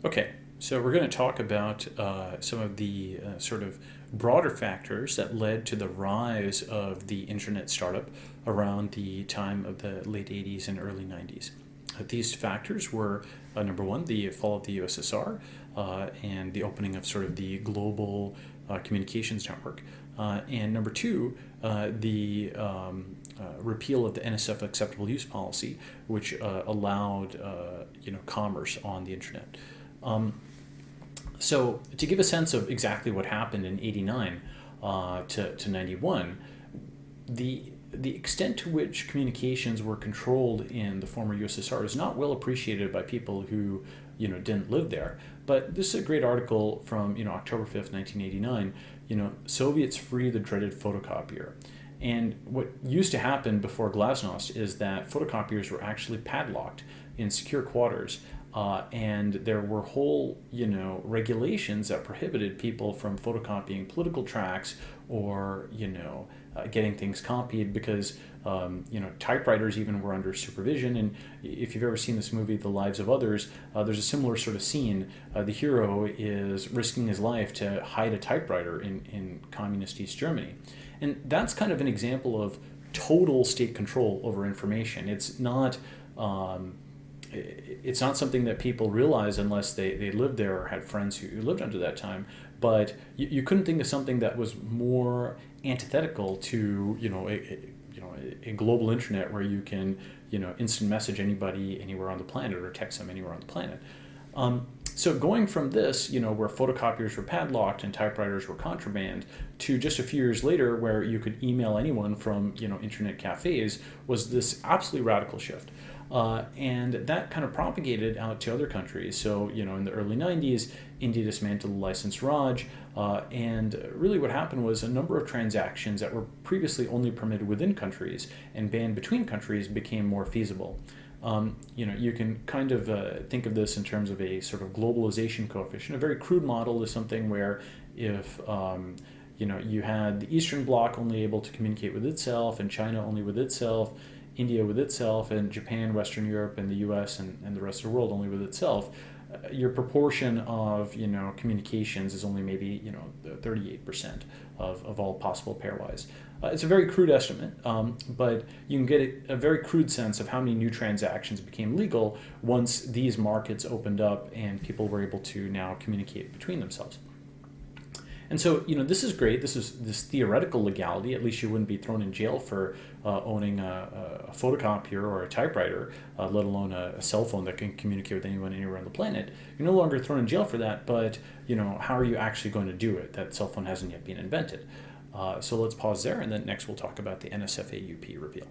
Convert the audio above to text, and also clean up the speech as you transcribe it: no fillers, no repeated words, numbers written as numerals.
Okay, so we're going to talk about some of the sort of broader factors that led to the rise of the internet startup around the time of the late 80s and early 90s. These factors were number one, the fall of the USSR and the opening of sort of the global communications network. And number two, the repeal of the NSF acceptable use policy, which allowed commerce on the internet. So to give a sense of exactly what happened in 89 to 91, the extent to which communications were controlled in the former USSR is not well appreciated by people who didn't live there. But this is a great article from October 5th, 1989. Soviets free the dreaded photocopier. And what used to happen before Glasnost is that photocopiers were actually padlocked in secure quarters, and there were whole regulations that prohibited people from photocopying political tracts or getting things copied because typewriters even were under supervision. And if you've ever seen this movie The Lives of Others, there's a similar sort of scene. The hero is risking his life to hide a typewriter in communist East Germany. And that's kind of an example of total state control over information. It's not something that people realize unless they lived there or had friends who lived under that time. But you couldn't think of something that was more antithetical to a global internet where you can instant message anybody anywhere on the planet or text them anywhere on the planet. So going from this, where photocopiers were padlocked and typewriters were contraband, to just a few years later, where you could email anyone from internet cafes, was this absolutely radical shift. And that kind of propagated out to other countries. So, in the early 90s, India dismantled the licensed Raj, and really what happened was a number of transactions that were previously only permitted within countries and banned between countries became more feasible. You can kind of think of this in terms of a sort of globalization coefficient. A very crude model is something where if you had the Eastern Bloc only able to communicate with itself, and China only with itself, India with itself, and Japan, Western Europe, and the U.S. and the rest of the world only with itself, your proportion of communications is only maybe 38% of all possible pairwise. It's a very crude estimate, but you can get a very crude sense of how many new transactions became legal once these markets opened up and people were able to now communicate between themselves. And so, this is great. This is this theoretical legality. At least you wouldn't be thrown in jail for owning a photocopier or a typewriter, let alone a cell phone that can communicate with anyone anywhere on the planet. You're no longer thrown in jail for that, but, how are you actually going to do it? That cell phone hasn't yet been invented. So let's pause there, and then next we'll talk about the NSFAUP repeal.